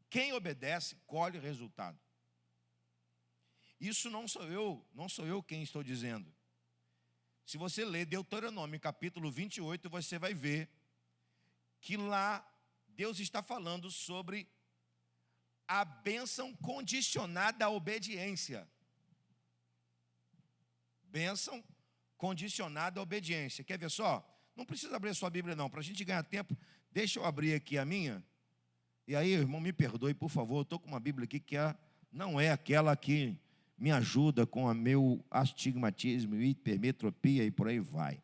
Quem obedece, colhe resultado. Isso não sou eu quem estou dizendo. Se você ler Deuteronômio capítulo 28, você vai ver que lá Deus está falando sobre a bênção condicionada à obediência. Bênção condicionada à obediência. Quer ver só? Não precisa abrir a sua Bíblia não, para a gente ganhar tempo, deixa eu abrir aqui a minha. E aí, irmão, me perdoe, por favor, eu estou com uma Bíblia aqui que não é aquela que me ajuda com o meu astigmatismo, hipermetropia e por aí vai.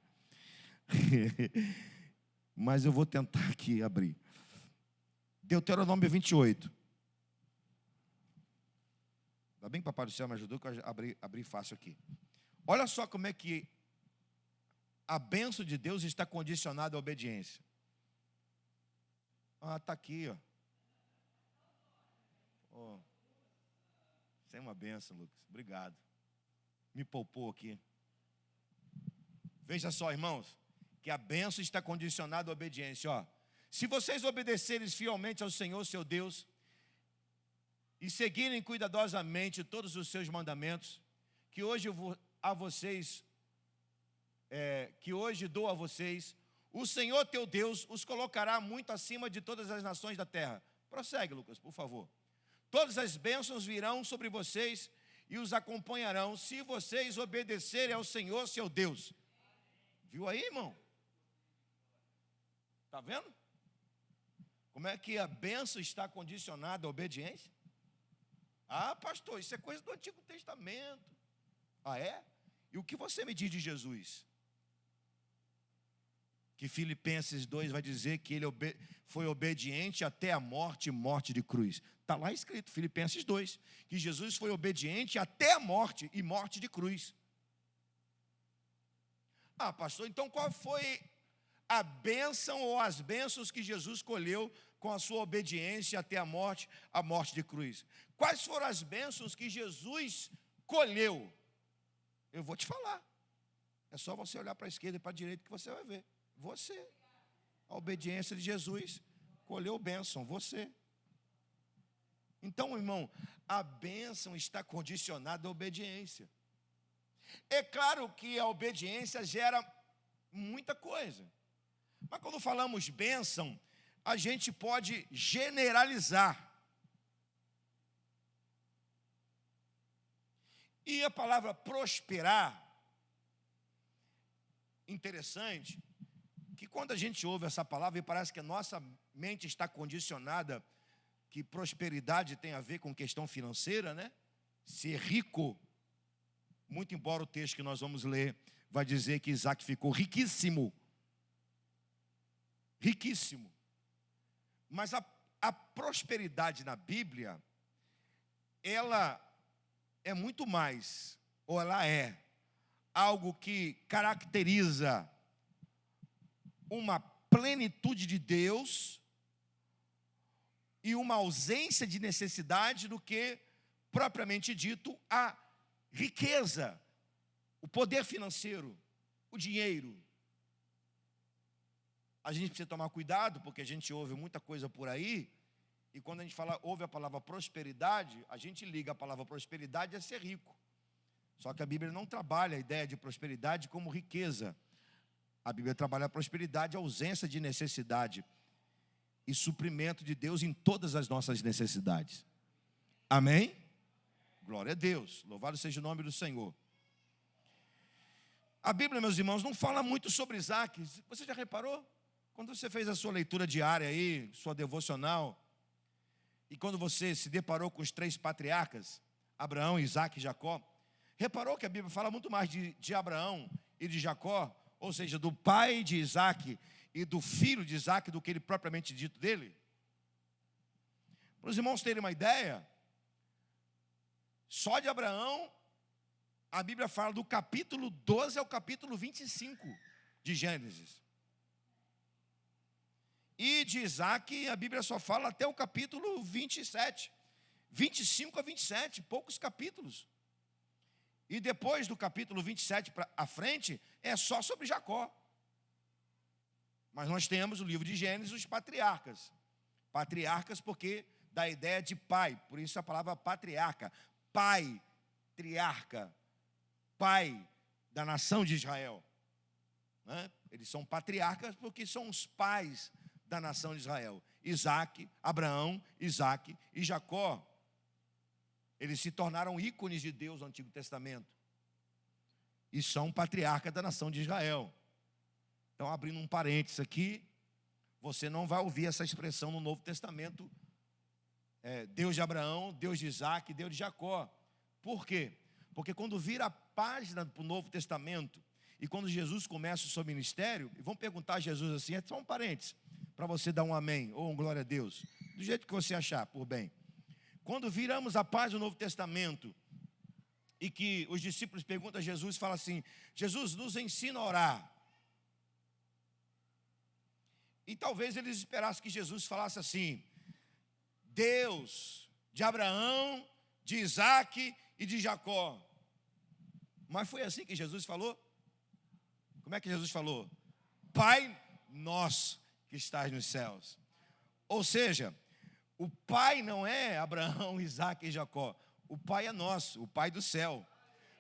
Mas eu vou tentar aqui abrir. Deuteronômio 28. Ainda bem que o Papai do Céu me ajudou, que eu abri fácil aqui. Olha só como é que a bênção de Deus está condicionada à obediência. Ah, está aqui, ó. Oh, isso é uma bênção, Lucas. Obrigado. Me poupou aqui. Veja só, irmãos, que a bênção está condicionada à obediência. Ó, se vocês obedecerem fielmente ao Senhor, seu Deus, e seguirem cuidadosamente todos os seus mandamentos, que hoje dou a vocês, o Senhor teu Deus os colocará muito acima de todas as nações da terra. Prossegue, Lucas, por favor. Todas as bênçãos virão sobre vocês e os acompanharão, se vocês obedecerem ao Senhor, seu Deus. Viu aí, irmão? Está vendo? Como é que a bênção está condicionada à obediência? Ah, pastor, isso é coisa do Antigo Testamento. Ah, é? E o que você me diz de Jesus? Que Filipenses 2 vai dizer que ele foi obediente até a morte e morte de cruz. Está lá escrito, Filipenses 2, que Jesus foi obediente até a morte e morte de cruz. Ah, pastor, então qual foi a bênção ou as bênçãos que Jesus colheu com a sua obediência até a morte de cruz? Quais foram as bênçãos que Jesus colheu? Eu vou te falar. É só você olhar para a esquerda e para a direita que você vai ver. Você. A obediência de Jesus colheu bênção, você. Então, irmão, a bênção está condicionada à obediência. É claro que a obediência gera muita coisa. Mas quando falamos bênção, a gente pode generalizar. E a palavra prosperar, interessante, que quando a gente ouve essa palavra, e parece que a nossa mente está condicionada, que prosperidade tem a ver com questão financeira, né? Ser rico, muito embora o texto que nós vamos ler vai dizer que Isaac ficou riquíssimo. Riquíssimo. Mas a prosperidade na Bíblia, ela é muito mais, ou ela é algo que caracteriza uma plenitude de Deus e uma ausência de necessidade do que, propriamente dito, a riqueza, o poder financeiro, o dinheiro. A gente precisa tomar cuidado, porque a gente ouve muita coisa por aí, e quando a gente ouve a palavra prosperidade, a gente liga a palavra prosperidade a ser rico. Só que a Bíblia não trabalha a ideia de prosperidade como riqueza. A Bíblia trabalha a prosperidade, a ausência de necessidade e suprimento de Deus em todas as nossas necessidades. Amém? Glória a Deus, louvado seja o nome do Senhor. A Bíblia, meus irmãos, não fala muito sobre Isaac. Você já reparou? Quando você fez a sua leitura diária aí, sua devocional, e quando você se deparou com os 3 patriarcas, Abraão, Isaac e Jacó, reparou que a Bíblia fala muito mais de Abraão e de Jacó, ou seja, do pai de Isaac e do filho de Isaac, do que ele propriamente dito dele? Para os irmãos terem uma ideia, só de Abraão, a Bíblia fala do capítulo 12 ao capítulo 25 de Gênesis. E de Isaac, a Bíblia só fala até o capítulo 27. 25 a 27, poucos capítulos. E depois do capítulo 27 à frente, é só sobre Jacó. Mas nós temos o livro de Gênesis, os patriarcas. Patriarcas porque da ideia de pai, por isso a palavra patriarca, pai, triarca, pai da nação de Israel. Né? Eles são patriarcas porque são os pais da nação de Israel. Isaac, Abraão, Isaac e Jacó. Eles se tornaram ícones de Deus no Antigo Testamento. E são patriarcas da nação de Israel. Então, abrindo um parênteses aqui, você não vai ouvir essa expressão no Novo Testamento. Deus de Abraão, Deus de Isaac, Deus de Jacó. Por quê? Porque quando vira a página para o Novo Testamento, e quando Jesus começa o seu ministério, e vão perguntar a Jesus assim, é só um parênteses, para você dar um amém, ou um glória a Deus, do jeito que você achar, por bem. Quando viramos a página do Novo Testamento, e que os discípulos perguntam a Jesus, falam assim, Jesus, nos ensina a orar. E talvez eles esperassem que Jesus falasse assim, Deus de Abraão, de Isaac e de Jacó. Mas foi assim que Jesus falou? Como é que Jesus falou? Pai nosso que estás nos céus. Ou seja, o pai não é Abraão, Isaac e Jacó. O pai é nosso, o pai do céu.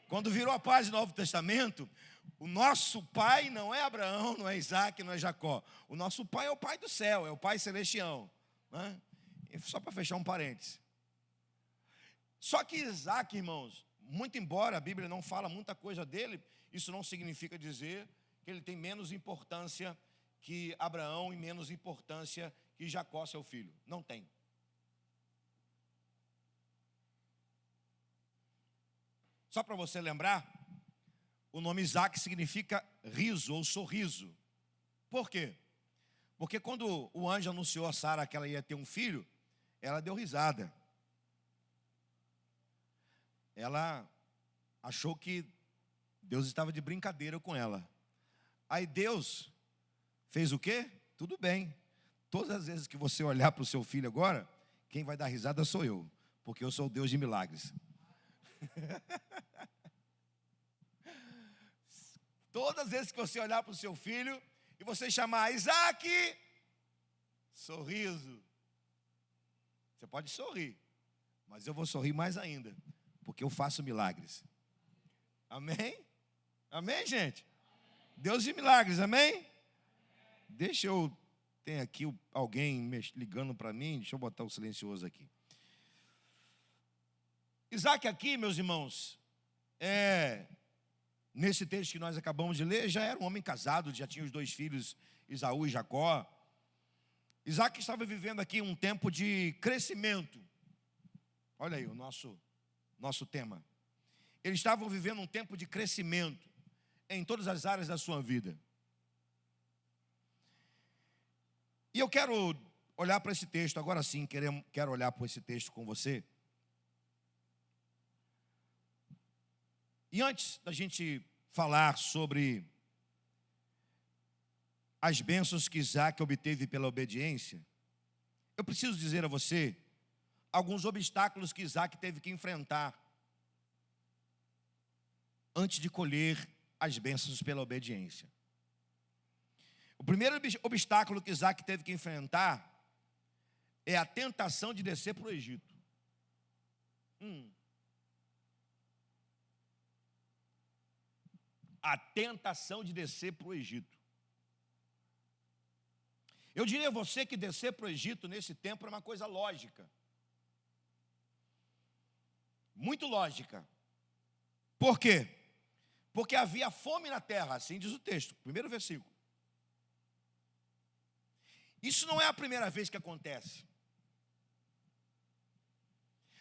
Quando virou a página do Novo Testamento, o nosso pai não é Abraão, não é Isaac, não é Jacó. O nosso pai é o pai do céu, é o pai celestial. Né? Só para fechar um parênteses. Só que Isaac, irmãos, muito embora a Bíblia não fala muita coisa dele, isso não significa dizer que ele tem menos importância que Abraão e menos importância que Jacó, seu filho. Não tem. Só para você lembrar, o nome Isaac significa riso ou sorriso. Por quê? Porque quando o anjo anunciou a Sara que ela ia ter um filho, ela deu risada. Ela achou que Deus estava de brincadeira com ela. Aí Deus fez o quê? Tudo bem. Todas as vezes que você olhar para o seu filho agora, quem vai dar risada sou eu, porque eu sou o Deus de milagres. Todas as vezes que você olhar para o seu filho e você chamar Isaac, sorriso. Você pode sorrir, mas eu vou sorrir mais ainda, porque eu faço milagres. Amém? Amém, gente? Deus de milagres, amém? Deixa eu... Tem aqui alguém ligando para mim, deixa eu botar o silencioso aqui. Isaac aqui, meus irmãos, nesse texto que nós acabamos de ler, já era um homem casado, já tinha os 2 filhos, Esaú e Jacó. Isaac estava vivendo aqui um tempo de crescimento. Olha aí o nosso tema. Eles estavam vivendo um tempo de crescimento em todas as áreas da sua vida. E eu quero olhar para esse texto, agora sim, quero olhar para esse texto com você. E antes da gente falar sobre as bênçãos que Isaac obteve pela obediência, eu preciso dizer a você alguns obstáculos que Isaac teve que enfrentar antes de colher as bênçãos pela obediência. O primeiro obstáculo que Isaac teve que enfrentar é a tentação de descer para o Egito. A tentação de descer para o Egito. Eu diria a você que descer para o Egito nesse tempo é uma coisa lógica. Muito lógica. Por quê? Porque havia fome na terra, assim diz o texto, primeiro versículo. Isso não é a primeira vez que acontece.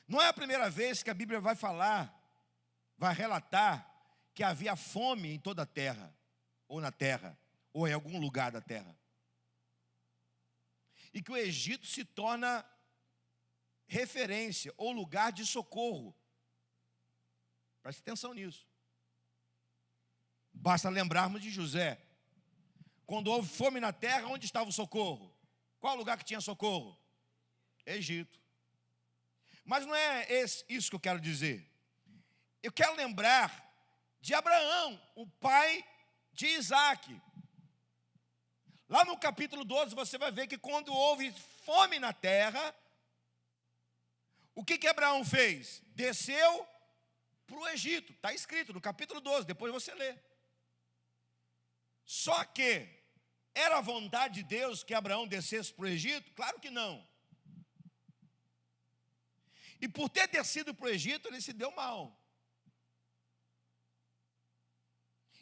Não é a primeira vez que a Bíblia vai relatar que havia fome em toda a terra, ou na terra, ou em algum lugar da terra. E que o Egito se torna referência ou lugar de socorro. Preste atenção nisso. Basta lembrarmos de José. Quando houve fome na terra, onde estava o socorro? Qual lugar que tinha socorro? Egito. Mas não é isso que eu quero dizer. Eu quero lembrar de Abraão, o pai de Isaac. Lá no capítulo 12 você vai ver que quando houve fome na terra, O que Abraão fez? Desceu para o Egito. Está escrito no capítulo 12, depois você lê. Só que era a vontade de Deus que Abraão descesse para o Egito? Claro que não. E por ter descido para o Egito, ele se deu mal.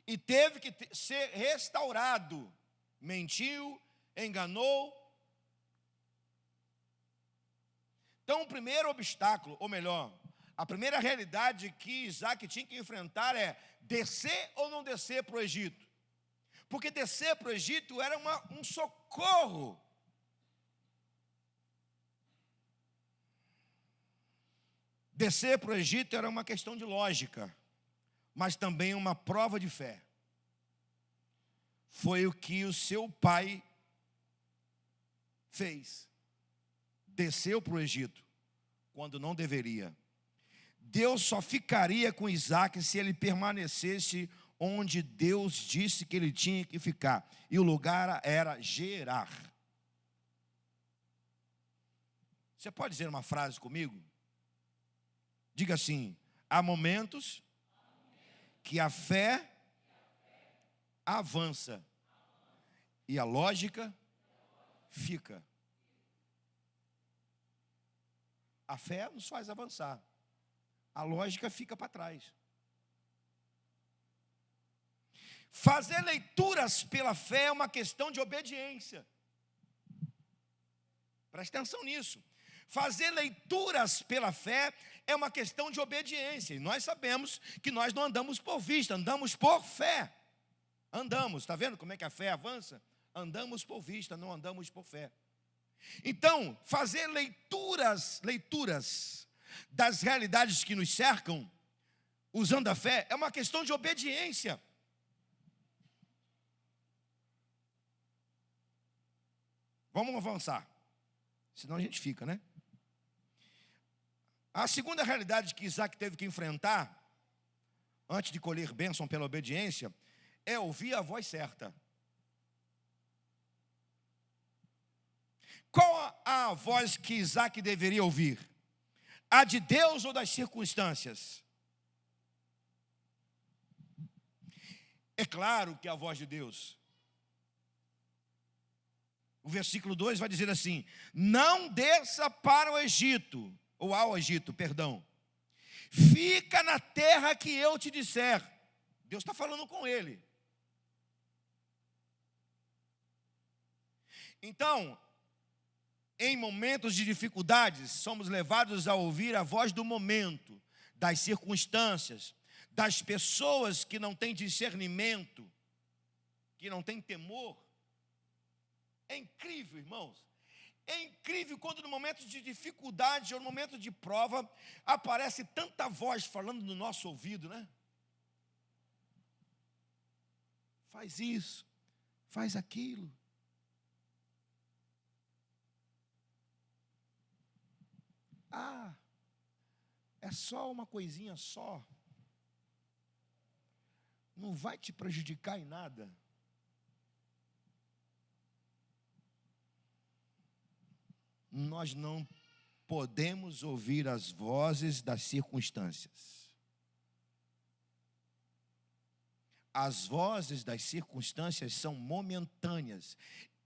E teve que ser restaurado. Mentiu, enganou. Então, o primeiro obstáculo, ou melhor, a primeira realidade que Isaac tinha que enfrentar é descer ou não descer para o Egito. Porque descer para o Egito era um socorro. Descer para o Egito era uma questão de lógica, mas também uma prova de fé. Foi o que o seu pai fez. Desceu para o Egito, quando não deveria. Deus só ficaria com Isaac se ele permanecesse onde Deus disse que ele tinha que ficar. E o lugar era Gerar. Você pode dizer uma frase comigo? Diga assim: há momentos que a fé avança e a lógica fica. A fé nos faz avançar, a lógica fica para trás. Fazer leituras pela fé é uma questão de obediência. Preste atenção nisso. Fazer leituras pela fé é uma questão de obediência. E nós sabemos que nós não andamos por vista, andamos por fé. Andamos, está vendo como é que a fé avança? Andamos por vista, não andamos por fé. Então, fazer leituras das realidades que nos cercam, usando a fé, é uma questão de obediência. Vamos avançar, senão a gente fica, né? A segunda realidade que Isaac teve que enfrentar, antes de colher bênção pela obediência, é ouvir a voz certa. Qual a voz que Isaac deveria ouvir? A de Deus ou das circunstâncias? É claro que é a voz de Deus. O versículo 2 vai dizer assim: não desça para o Egito, ou ao Egito, perdão. Fica na terra que eu te disser. Deus está falando com ele. Então, em momentos de dificuldades, somos levados a ouvir a voz do momento, das circunstâncias, das pessoas que não têm discernimento, que não têm temor. É incrível, irmãos. É incrível quando no momento de dificuldade ou no momento de prova, aparece tanta voz falando no nosso ouvido, né? Faz isso, faz aquilo. Ah, é só uma coisinha só. Não vai te prejudicar em nada. Nós não podemos ouvir as vozes das circunstâncias. As vozes das circunstâncias são momentâneas.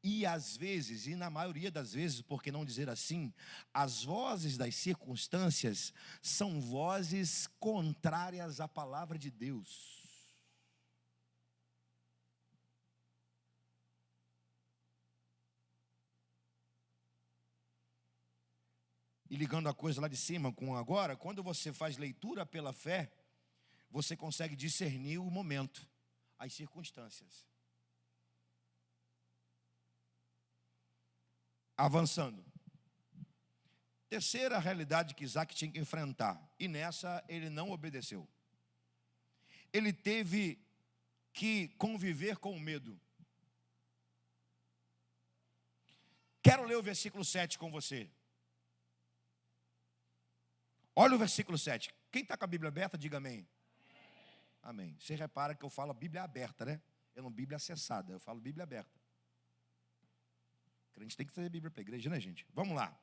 E às vezes, e na maioria das vezes, por que não dizer assim, as vozes das circunstâncias são vozes contrárias à palavra de Deus. E ligando a coisa lá de cima com agora, quando você faz leitura pela fé, você consegue discernir o momento, as circunstâncias. Avançando. Terceira realidade que Isaac tinha que enfrentar, e nessa ele não obedeceu. Ele teve que conviver com o medo. Quero ler o versículo 7 com você. Olha o versículo 7. Quem está com a Bíblia aberta, diga amém. Amém. Você repara que eu falo Bíblia aberta, né? Eu não Bíblia acessada, eu falo Bíblia aberta. A gente tem que trazer Bíblia para a igreja, né, gente? Vamos lá.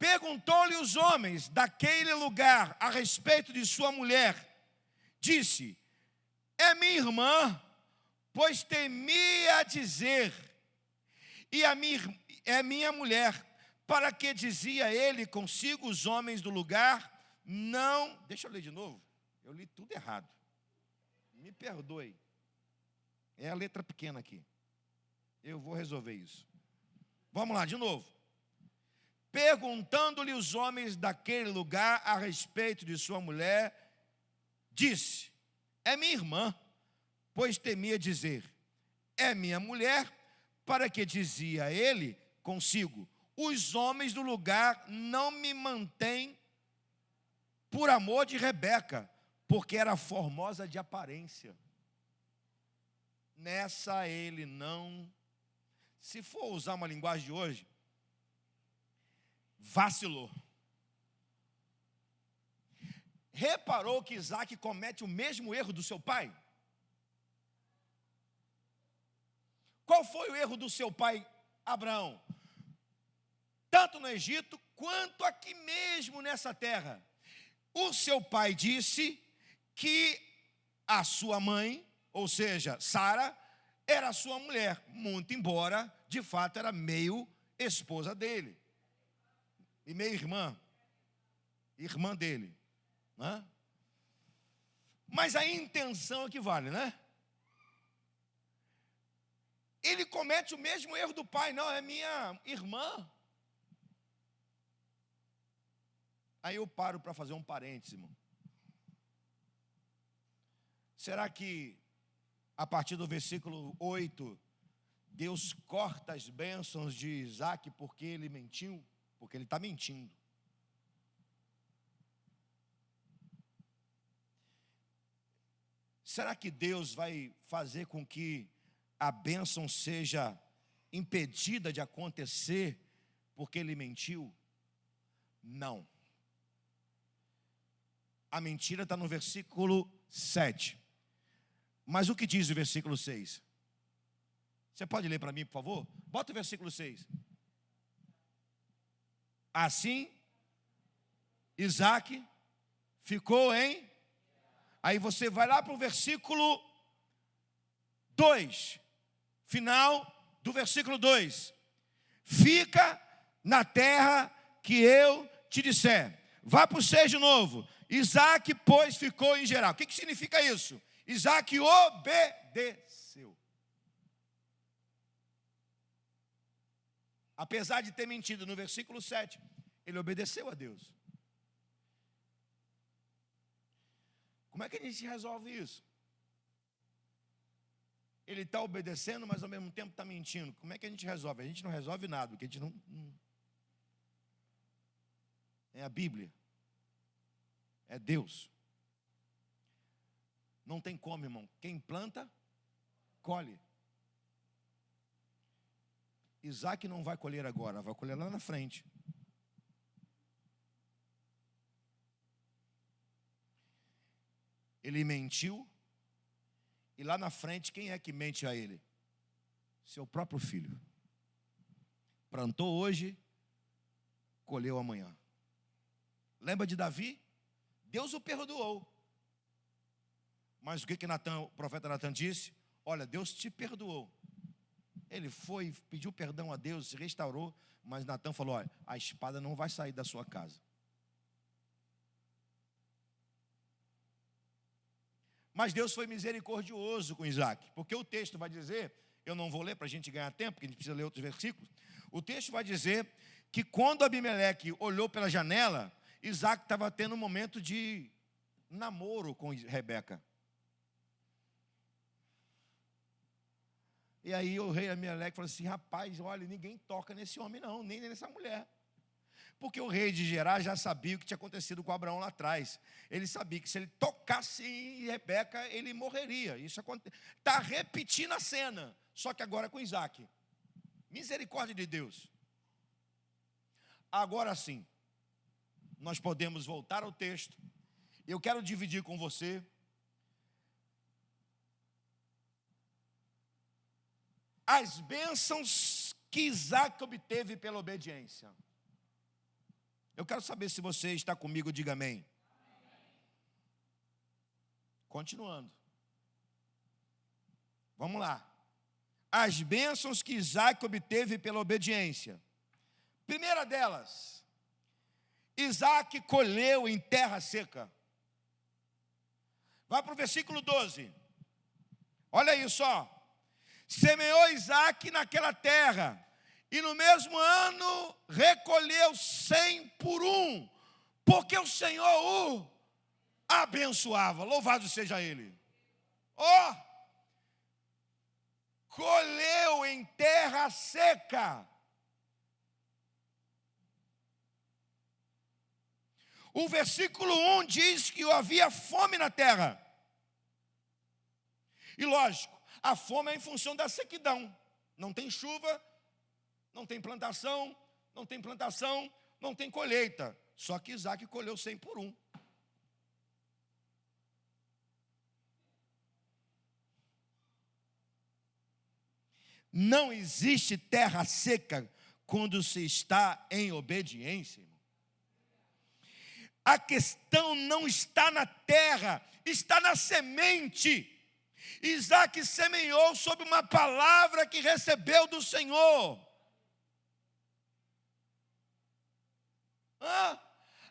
Perguntou-lhe os homens daquele lugar a respeito de sua mulher. Disse: é minha irmã, pois temia dizer, é minha mulher. Para que dizia ele consigo os homens do lugar? Não, deixa eu ler de novo, eu li tudo errado. Me perdoe. É a letra pequena aqui. Eu vou resolver isso. Vamos lá, de novo. Perguntando-lhe os homens daquele lugar a respeito de sua mulher, disse: é minha irmã, pois temia dizer, é minha mulher. Para que dizia ele consigo, os homens do lugar não me mantêm por amor de Rebeca, porque era formosa de aparência. Nessa ele não, se for usar uma linguagem de hoje, vacilou. Reparou que Isaac comete o mesmo erro do seu pai? Qual foi o erro do seu pai Abraão? Tanto no Egito, quanto aqui mesmo nessa terra. O seu pai disse que a sua mãe, ou seja, Sara, era sua mulher, muito embora, de fato, era meio esposa dele. E meio irmã dele. Né? Mas a intenção é que vale, né? Ele comete o mesmo erro do pai, não, é minha irmã. Aí eu paro para fazer um parêntese, irmão. Será que, a partir do versículo 8, Deus corta as bênçãos de Isaac porque ele mentiu? Porque ele está mentindo. Será que Deus vai fazer com que a bênção seja impedida de acontecer porque ele mentiu? Não. A mentira está no versículo 7. Mas o que diz o versículo 6? Você pode ler para mim, por favor? Bota o versículo 6. Assim, Isaac ficou em... Aí você vai lá para o versículo 2. Final do versículo 2. Fica na terra que eu te disser. Vá para o 6 de novo. Isaac, pois, ficou em Gerar. O que significa isso? Isaac obedeceu. Apesar de ter mentido no versículo 7, ele obedeceu a Deus. Como é que a gente resolve isso? Ele está obedecendo, mas ao mesmo tempo está mentindo. Como é que a gente resolve? A gente não resolve nada, porque a gente não... É a Bíblia. É Deus. Não tem como, irmão. Quem planta, colhe. Isaac não vai colher agora, vai colher lá na frente. Ele mentiu, e lá na frente, quem é que mente a ele? Seu próprio filho. Plantou hoje, colheu amanhã. Lembra de Davi? Deus o perdoou. Mas o que o profeta Natan disse? Olha, Deus te perdoou. Ele foi, pediu perdão a Deus, se restaurou, mas Natan falou, olha, a espada não vai sair da sua casa. Mas Deus foi misericordioso com Isaac, porque o texto vai dizer, eu não vou ler para a gente ganhar tempo, porque a gente precisa ler outros versículos. O texto vai dizer que quando Abimeleque olhou pela janela, Isaac estava tendo um momento de namoro com Rebeca. E aí o rei Abimeleque falou assim, rapaz, olha, ninguém toca nesse homem não, nem nessa mulher. Porque o rei de Gerar já sabia o que tinha acontecido com Abraão lá atrás. Ele sabia que se ele tocasse em Rebeca, ele morreria. Isso está repetindo a cena, só que agora com Isaac. Misericórdia de Deus. Agora sim, nós podemos voltar ao texto. Eu quero dividir com você as bênçãos que Isaac obteve pela obediência. Eu quero saber se você está comigo, diga amém. Continuando. Vamos lá. As bênçãos que Isaac obteve pela obediência. Primeira delas, Isaac colheu em terra seca. Vai para o versículo 12. Olha aí só. Semeou Isaac naquela terra, e no mesmo ano recolheu 100 por um, porque o Senhor o abençoava. Louvado seja Ele. Colheu em terra seca. O versículo 1 diz que havia fome na terra. E lógico, a fome é em função da sequidão. Não tem chuva, não tem plantação, não tem colheita. Só que Isaac colheu 100 por um. Não existe terra seca quando se está em obediência, irmão. A questão não está na terra, está na semente. Isaac semeou sob uma palavra que recebeu do Senhor.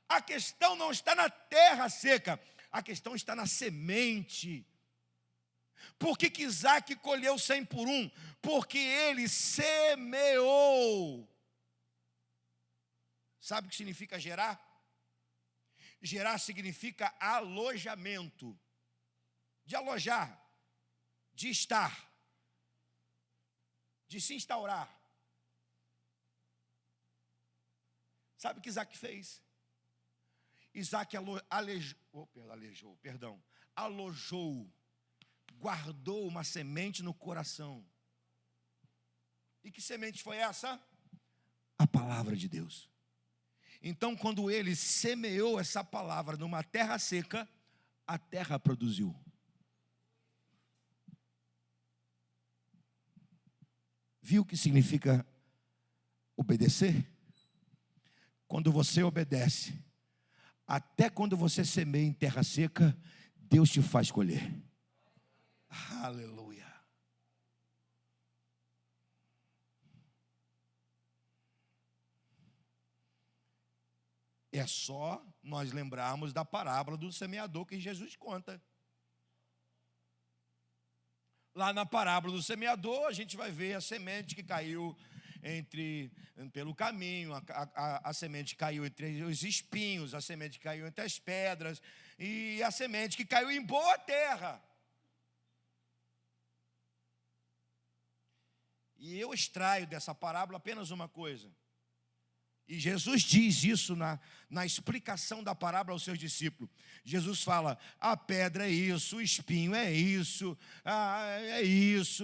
A questão não está na terra seca, a questão está na semente. Por que Isaac colheu 100 por um? Porque ele semeou. Sabe o que significa gerar? Gerar significa alojamento. De alojar, de estar, de se instaurar. Sabe o que Isaac fez? Isaac alojou, guardou uma semente no coração. E que semente foi essa? A palavra de Deus. Então, quando ele semeou essa palavra numa terra seca, a terra produziu. Viu o que significa obedecer? Quando você obedece, até quando você semeia em terra seca, Deus te faz colher. Aleluia. É só nós lembrarmos da parábola do semeador que Jesus conta. Lá na parábola do semeador, a gente vai ver a semente que caiu pelo caminho, a semente que caiu entre os espinhos, a semente que caiu entre as pedras, e a semente que caiu em boa terra. E eu extraio dessa parábola apenas uma coisa. E Jesus diz isso na explicação da parábola aos seus discípulos. Jesus fala, a pedra é isso, o espinho é isso,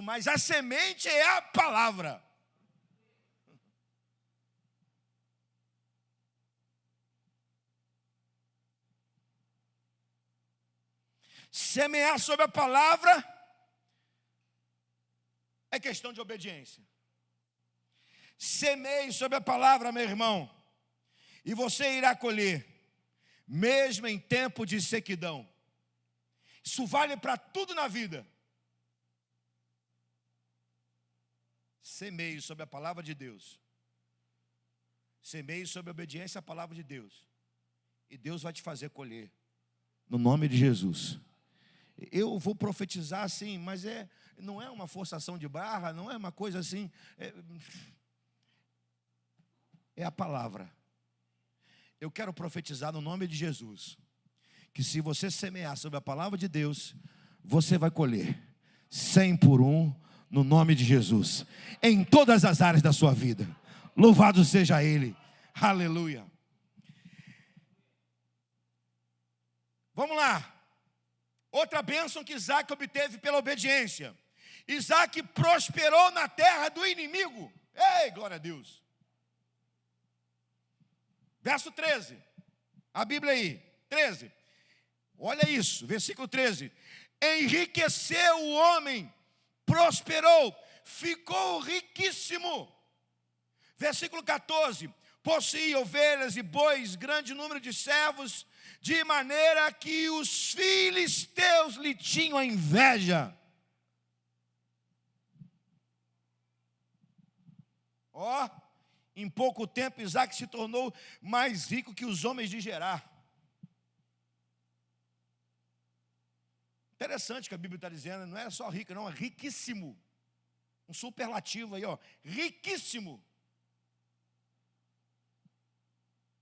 mas a semente é a palavra. Semear sobre a palavra é questão de obediência. Semeie sobre a palavra, meu irmão, e você irá colher, mesmo em tempo de sequidão. Isso vale para tudo na vida. Semeie sobre a palavra de Deus. Semeie sobre a obediência à palavra de Deus. E Deus vai te fazer colher. No nome de Jesus. Eu vou profetizar assim, mas não é uma forçação de barra, não é uma coisa assim. É a palavra. Eu quero profetizar no nome de Jesus, que se você semear sobre a palavra de Deus, você vai colher 100 por um, no nome de Jesus, em todas as áreas da sua vida. Louvado seja Ele. Aleluia. Vamos lá. Outra bênção que Isaac obteve pela obediência. Isaac prosperou na terra do inimigo. Ei, glória a Deus. Verso 13, a Bíblia aí, 13, olha isso, versículo 13, enriqueceu o homem, prosperou, ficou riquíssimo. Versículo 14, possuía ovelhas e bois, grande número de servos, de maneira que os filisteus lhe tinham inveja. Ó, em pouco tempo Isaque se tornou mais rico que os homens de Gerar. Interessante que a Bíblia está dizendo, não é só rico, não, é riquíssimo. Um superlativo aí, ó, riquíssimo.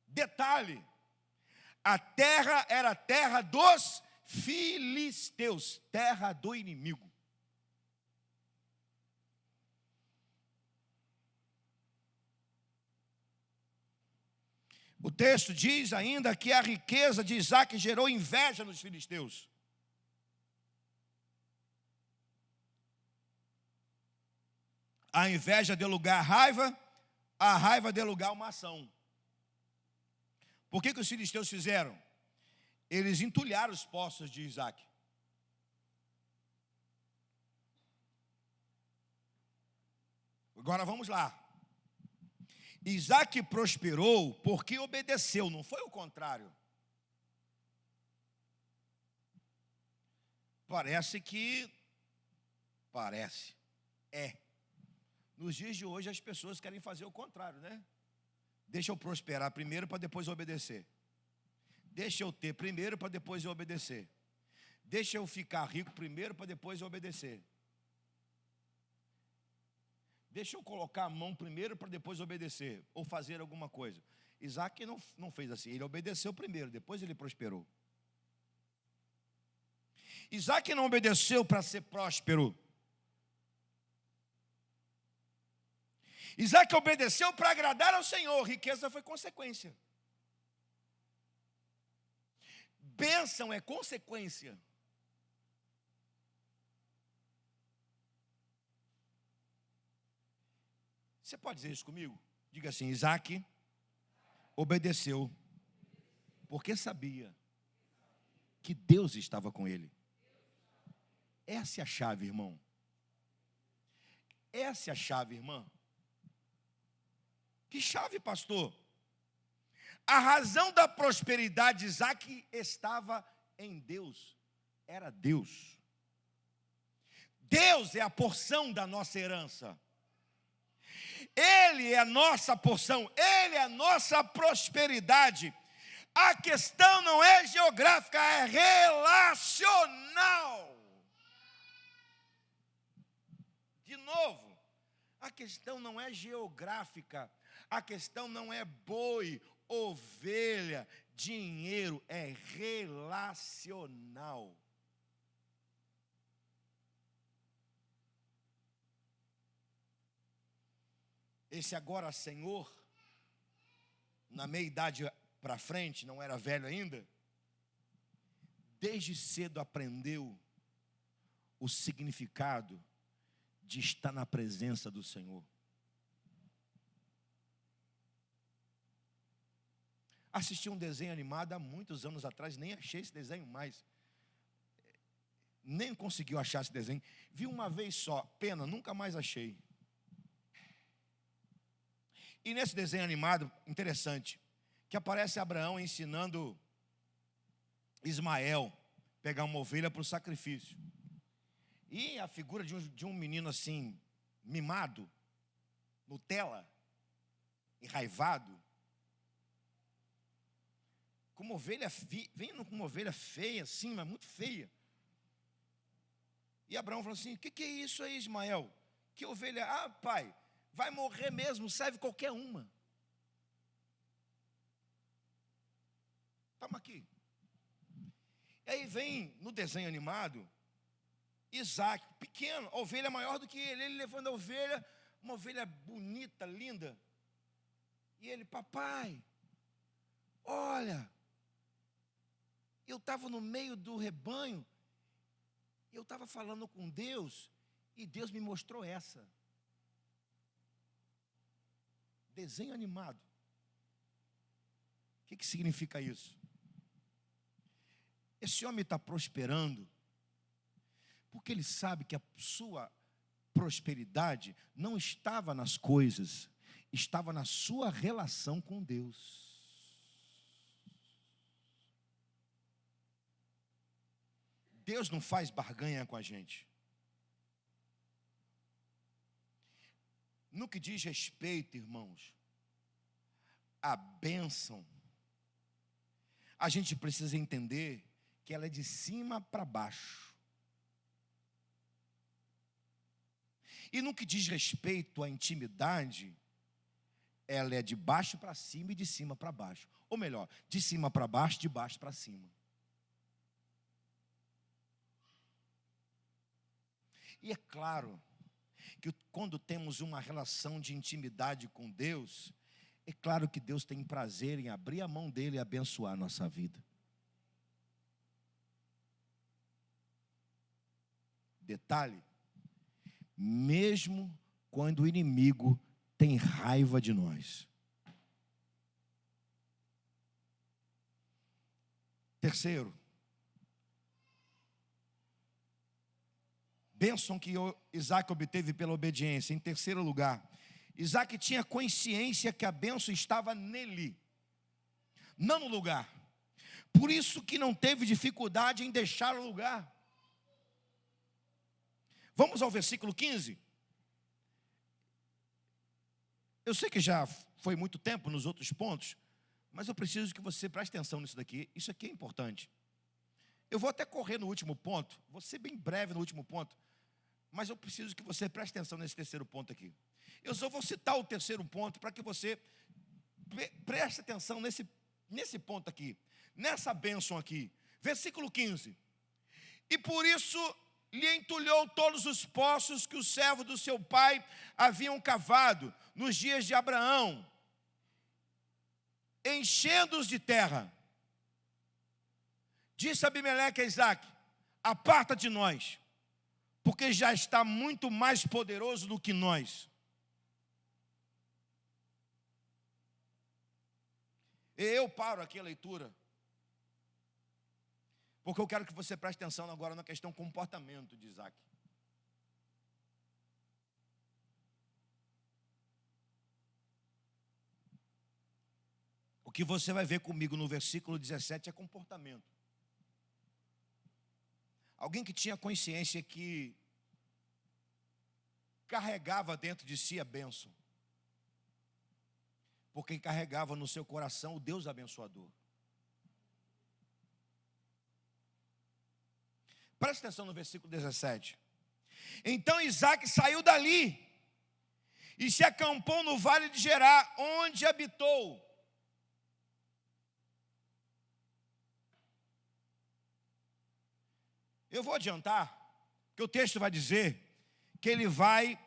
Detalhe, a terra era a terra dos filisteus, terra do inimigo. O texto diz ainda que a riqueza de Isaque gerou inveja nos filisteus. A inveja deu lugar à raiva, a raiva deu lugar a uma ação. Por que os filisteus fizeram? Eles entulharam os poços de Isaque. Agora vamos lá. Isaque prosperou porque obedeceu, não foi o contrário. É. Nos dias de hoje as pessoas querem fazer o contrário, né? Deixa eu prosperar primeiro para depois obedecer. Deixa eu ter primeiro para depois eu obedecer. Deixa eu ficar rico primeiro para depois eu obedecer. Deixa eu colocar a mão primeiro para depois obedecer, ou fazer alguma coisa. Isaque não fez assim, ele obedeceu primeiro, depois ele prosperou. Isaque não obedeceu para ser próspero. Isaque obedeceu para agradar ao Senhor, riqueza foi consequência. Bênção é consequência. Você pode dizer isso comigo? Diga assim, Isaque obedeceu, porque sabia que Deus estava com ele. Essa é a chave, irmão. Essa é a chave, irmã. Que chave, pastor? A razão da prosperidade de Isaque estava em Deus. Era Deus. Deus é a porção da nossa herança. Ele é a nossa porção. Ele é a nossa prosperidade. A questão não é geográfica, é relacional. De novo, a questão não é geográfica. A questão não é boi, ovelha, dinheiro, é relacional. Esse agora Senhor, na meia idade para frente, não era velho ainda, desde cedo aprendeu o significado de estar na presença do Senhor. Assisti um desenho animado há muitos anos atrás, nem achei esse desenho mais. Nem conseguiu achar esse desenho. Vi uma vez só, pena, nunca mais achei. E nesse desenho animado, interessante, que aparece Abraão ensinando Ismael pegar uma ovelha para o sacrifício. E a figura de um menino assim, mimado, Nutella, enraivado, com uma ovelha, vendo com uma ovelha feia assim, mas muito feia. E Abraão falou assim, o que é isso aí, Ismael? Que ovelha? Ah, pai, vai morrer mesmo, serve qualquer uma. Toma aqui. E aí vem no desenho animado, Isaque, pequeno, a ovelha maior do que ele levando a ovelha, uma ovelha bonita, linda. E ele, papai, olha, eu estava no meio do rebanho, eu estava falando com Deus, e Deus me mostrou essa. Desenho animado. O que significa isso? Esse homem está prosperando, porque ele sabe que a sua prosperidade não estava nas coisas, estava na sua relação com Deus. Deus não faz barganha com a gente. No que diz respeito, irmãos, à bênção, a gente precisa entender que ela é de cima para baixo. E no que diz respeito à intimidade, ela é de baixo para cima e de cima para baixo. Ou melhor, de cima para baixo, de baixo para cima. E é claro que quando temos uma relação de intimidade com Deus, é claro que Deus tem prazer em abrir a mão dele e abençoar a nossa vida. Detalhe, mesmo quando o inimigo tem raiva de nós. Terceiro, bênção que Isaac obteve pela obediência. Em terceiro lugar, Isaac tinha consciência que a bênção estava nele, não no lugar. Por isso que não teve dificuldade em deixar o lugar. Vamos ao versículo 15. Eu sei que já foi muito tempo nos outros pontos, mas eu preciso que você preste atenção nisso daqui. Isso aqui é importante. Eu vou até correr no último ponto, vou ser bem breve no último ponto, mas eu preciso que você preste atenção nesse terceiro ponto aqui. Eu só vou citar o terceiro ponto para que você preste atenção nesse ponto aqui, nessa bênção aqui. Versículo 15. E por isso lhe entulhou todos os poços que os servos do seu pai haviam cavado nos dias de Abraão, enchendo-os de terra. Disse Abimeleque a Isaac: aparta de nós, porque já está muito mais poderoso do que nós. Eu paro aqui a leitura, porque eu quero que você preste atenção agora na questão comportamento de Isaac. O que você vai ver comigo no versículo 17 é comportamento. Alguém que tinha consciência que carregava dentro de si a bênção, porque carregava no seu coração o Deus abençoador. Presta atenção no versículo 17. Então Isaac saiu dali e se acampou no vale de Gerá, onde habitou. Eu vou adiantar, que o texto vai dizer que ele vai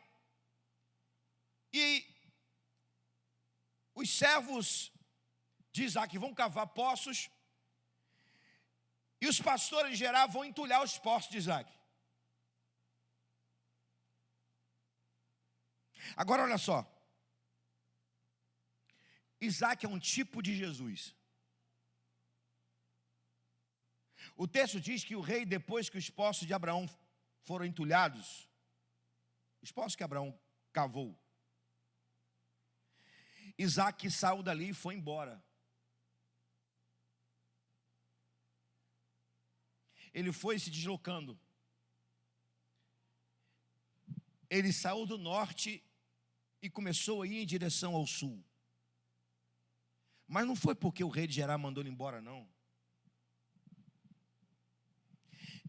e os servos de Isaac vão cavar poços e os pastores de Gerá vão entulhar os poços de Isaac. Agora olha só, Isaac é um tipo de Jesus. O texto diz que o rei, depois que os poços de Abraão foram entulhados, os poços que Abraão cavou, Isaac saiu dali e foi embora. Ele foi se deslocando. Ele saiu do norte e começou a ir em direção ao sul. Mas não foi porque o rei de Gerá mandou ele embora, não.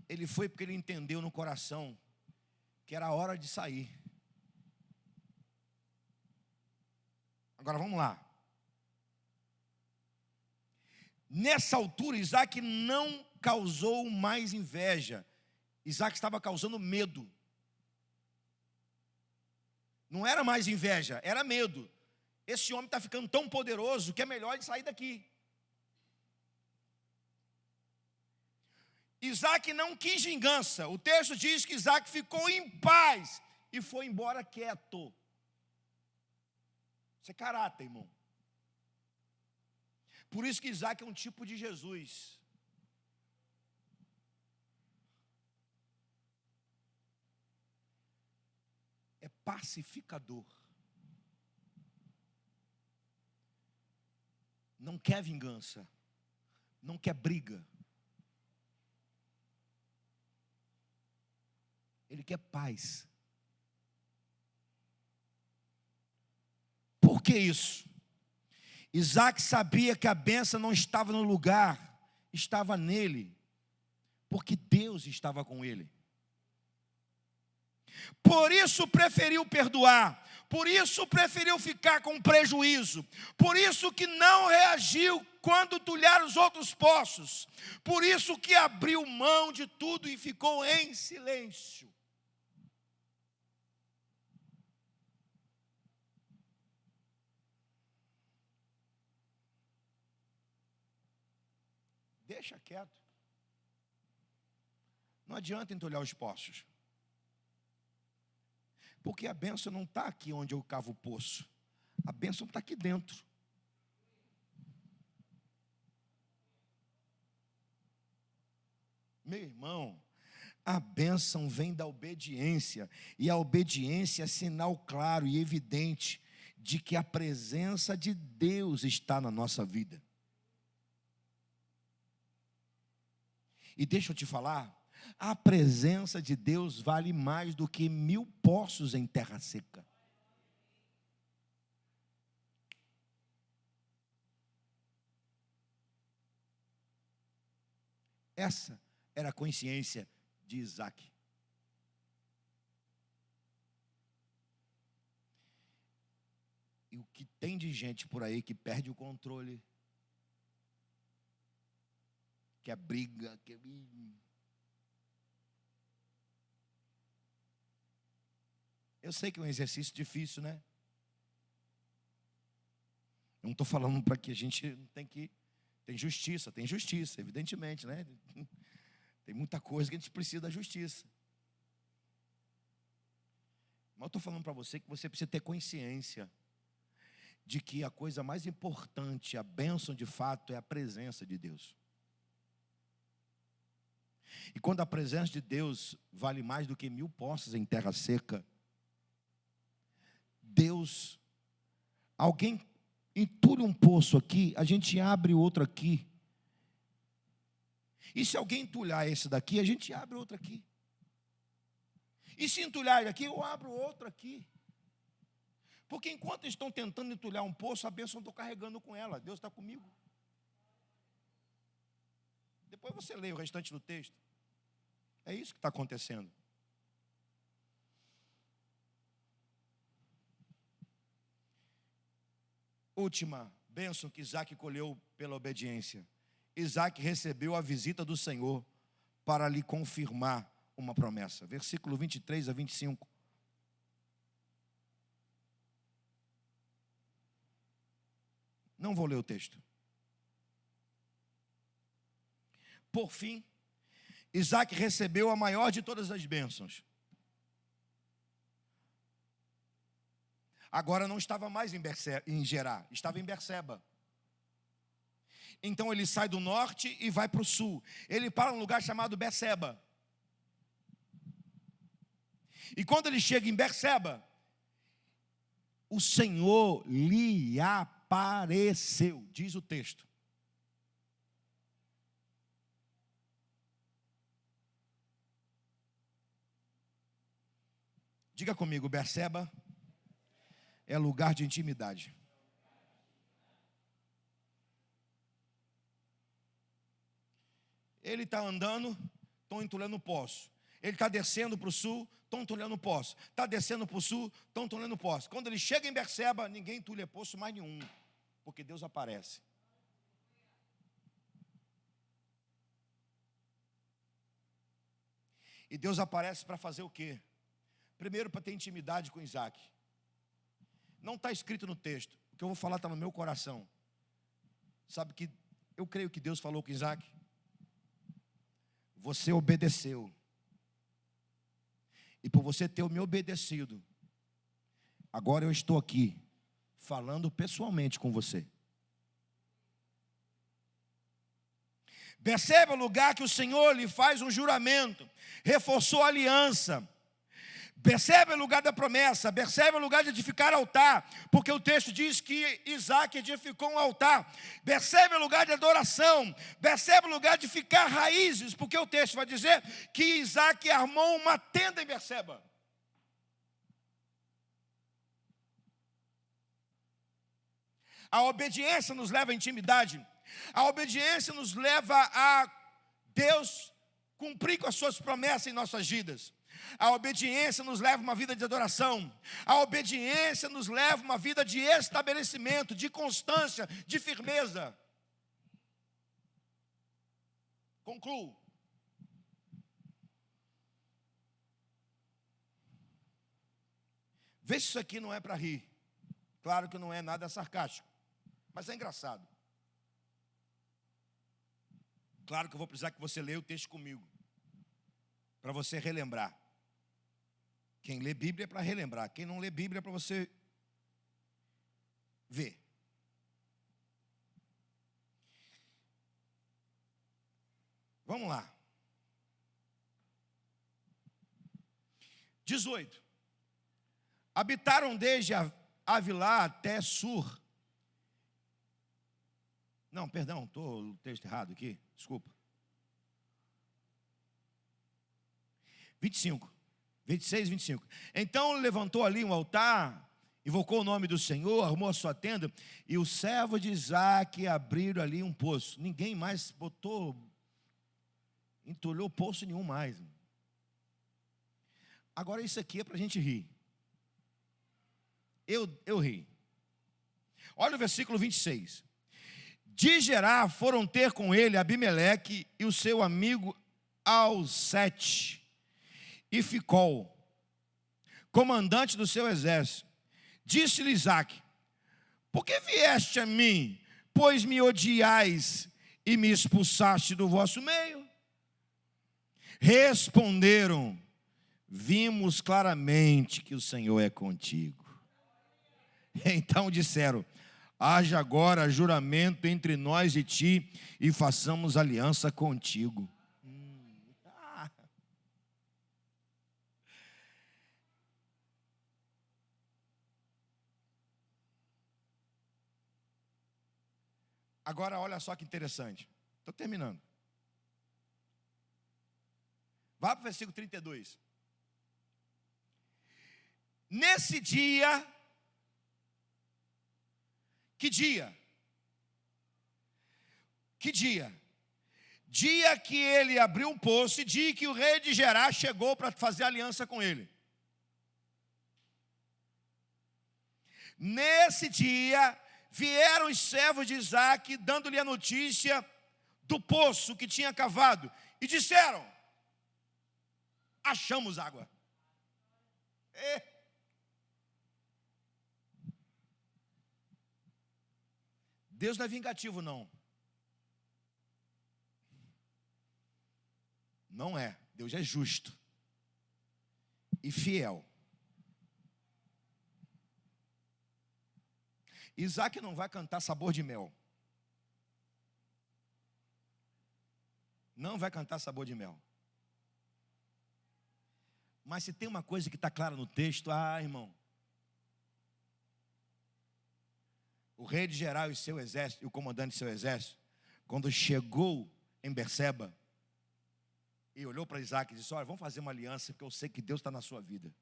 Ele foi porque ele entendeu no coração que era a hora de sair. Agora vamos lá. Nessa altura, Isaac não causou mais inveja. Isaac estava causando medo. Não era mais inveja, era medo. Esse homem está ficando tão poderoso que é melhor ele sair daqui. Isaac não quis vingança. O texto diz que Isaac ficou em paz e foi embora quieto. Isso é caráter, irmão. Por isso que Isaac é um tipo de Jesus. É pacificador. não quer vingança, não quer briga. Ele quer paz. Por que isso? Isaac sabia que a bênção não estava no lugar, estava nele, porque Deus estava com ele. Por isso preferiu perdoar, por isso preferiu ficar com prejuízo, por isso que não reagiu quando tulharam os outros poços, por isso que abriu mão de tudo e ficou em silêncio. Deixa quieto. Não adianta entulhar os poços. Porque a bênção não está aqui onde eu cavo o poço. A bênção está aqui dentro. Meu irmão, a bênção vem da obediência. E a obediência é sinal claro e evidente de que a presença de Deus está na nossa vida. E deixa eu te falar, a presença de Deus vale mais do que 1000 poços em terra seca. Essa era a consciência de Isaac. E o que tem de gente por aí que perde o controle, que é briga, que é... Eu sei que é um exercício difícil, né? Não estou falando para que a gente não tem que... tem justiça, evidentemente, né? Tem muita coisa que a gente precisa da justiça. Mas eu estou falando para você que você precisa ter consciência de que a coisa mais importante, a bênção de fato, é a presença de Deus. E quando a presença de Deus vale mais do que 1000 poços em terra seca, Deus, alguém entulha um poço aqui, a gente abre outro aqui. E se alguém entulhar esse daqui, a gente abre outro aqui. E se entulhar aqui, eu abro outro aqui. Porque enquanto estão tentando entulhar um poço, a bênção eu estou carregando com ela. Deus está comigo. Depois você lê o restante do texto. É isso que está acontecendo. Última bênção que Isaac colheu pela obediência. Isaac recebeu a visita do Senhor para lhe confirmar uma promessa. Versículo 23 a 25. Não vou ler o texto. Por fim, Isaac recebeu a maior de todas as bênçãos. Agora não estava mais em Gerar, estava em Berseba. Então ele sai do norte e vai para o sul. Ele para num lugar chamado Berseba. E quando ele chega em Berseba, o Senhor lhe apareceu, diz o texto. Diga comigo, Berseba é lugar de intimidade. Ele está andando, estão entulhando o poço. Ele está descendo para o sul, estão entulhando o poço. Está descendo para o sul, estão entulhando o poço. Quando ele chega em Berseba, ninguém entulha poço mais nenhum, porque Deus aparece. E Deus aparece para fazer o quê? Primeiro, para ter intimidade com Isaac. Não está escrito no texto. O que eu vou falar está no meu coração. Sabe que eu creio que Deus falou com Isaac. Você obedeceu. E por você ter me obedecido, agora eu estou aqui, falando pessoalmente com você. Perceba o lugar que o Senhor lhe faz um juramento, reforçou a aliança. Percebe o lugar da promessa, percebe o lugar de edificar altar, porque o texto diz que Isaac edificou um altar. Percebe o lugar de adoração, percebe o lugar de ficar raízes, porque o texto vai dizer que Isaac armou uma tenda em Berseba. A obediência nos leva à intimidade, a obediência nos leva a Deus cumprir com as suas promessas em nossas vidas. A obediência nos leva a uma vida de adoração. A obediência nos leva a uma vida de estabelecimento, de constância, de firmeza. Concluo. Vê se isso aqui não é para rir. Claro que não é nada sarcástico, mas é engraçado. Claro que eu vou precisar que você leia o texto comigo, para você relembrar. Quem lê Bíblia é para relembrar. Quem não lê Bíblia é para você ver. Vamos lá. 18. Habitaram desde Avilá até Sur. Não, perdão, estou no texto errado aqui. Desculpa. 25. 26 e 25. Então levantou ali um altar, invocou o nome do Senhor, armou a sua tenda, e o servo de Isaac abriram ali um poço. Ninguém mais entulhou poço nenhum mais. Agora isso aqui é para a gente rir. Eu ri. Olha o versículo 26. De Gerar foram ter com ele Abimeleque e o seu amigo Alsete e Ficol, comandante do seu exército. Disse-lhe Isaac: por que vieste a mim, pois me odiais e me expulsaste do vosso meio? Responderam: vimos claramente que o Senhor é contigo. Então disseram: haja agora juramento entre nós e ti, e façamos aliança contigo. Agora olha só que interessante. Estou terminando. Vá para o versículo 32. Nesse dia, que dia? Que dia? Dia que ele abriu um poço e dia que o rei de Gerar chegou para fazer aliança com ele. Nesse dia, vieram os servos de Isaac, dando-lhe a notícia do poço que tinha cavado, e disseram: achamos água. Deus não é vingativo, não. Não é. Deus é justo e fiel. Isaac não vai cantar sabor de mel. Não vai cantar sabor de mel. Mas se tem uma coisa que está clara no texto, irmão, o rei de Gerar e o seu exército, e o comandante de seu exército, quando chegou em Berseba, e olhou para Isaac e disse: olha, vamos fazer uma aliança, porque eu sei que Deus está na sua vida.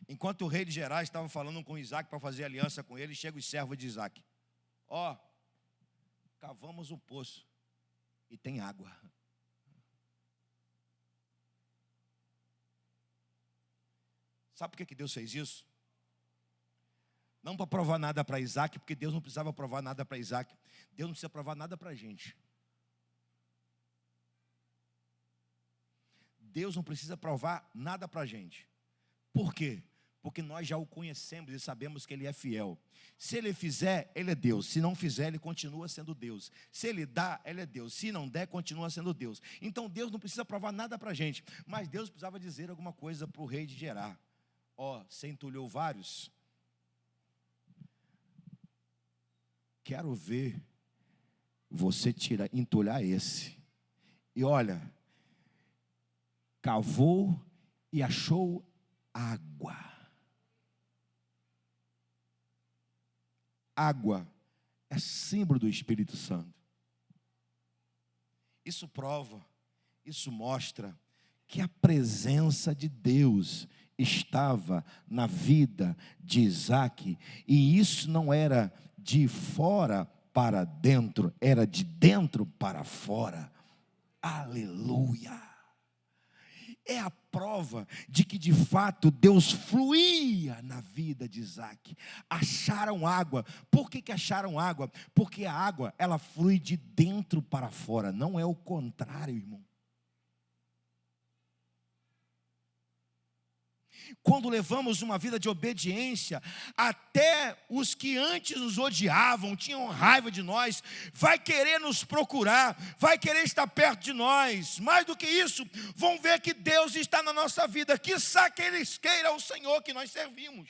Enquanto o rei de Gerar estava falando com Isaac para fazer aliança com ele, chega os servos de Isaac: cavamos um poço e tem água. Sabe por que Deus fez isso? Não para provar nada para Isaac, porque Deus não precisava provar nada para Isaac. Deus não precisa provar nada para a gente. Deus não precisa provar nada para a gente. Por quê? Porque nós já o conhecemos e sabemos que Ele é fiel. Se Ele fizer, Ele é Deus. Se não fizer, Ele continua sendo Deus. Se Ele dá, Ele é Deus. Se não der, continua sendo Deus. Então Deus não precisa provar nada para a gente. Mas Deus precisava dizer alguma coisa para o rei de Gerar. Você entulhou vários? Quero ver você entulhar esse. E olha, cavou e achou água. Água é símbolo do Espírito Santo. Isso prova, isso mostra que a presença de Deus estava na vida de Isaque, e isso não era de fora para dentro, era de dentro para fora. Aleluia! É a prova de que de fato Deus fluía na vida de Isaque. Acharam água. Por que acharam água? Porque a água, ela flui de dentro para fora, não é o contrário, irmão. Quando levamos uma vida de obediência, até os que antes nos odiavam, tinham raiva de nós, vai querer nos procurar, vai querer estar perto de nós. Mais do que isso, vão ver que Deus está na nossa vida, quiçá que eles queiram o Senhor que nós servimos.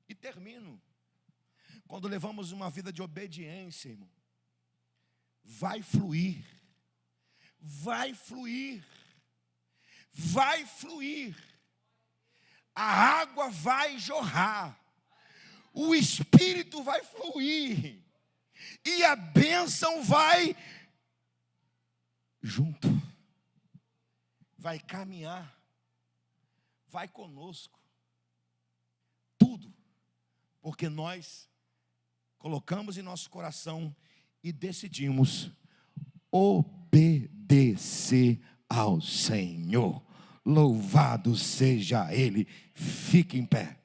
E termino. Quando levamos uma vida de obediência, irmão, vai fluir, vai fluir. Vai fluir, a água vai jorrar, o Espírito vai fluir, e a bênção vai junto, vai caminhar, vai conosco, tudo, porque nós colocamos em nosso coração e decidimos obedecer ao Senhor. Louvado seja Ele. Fique em pé.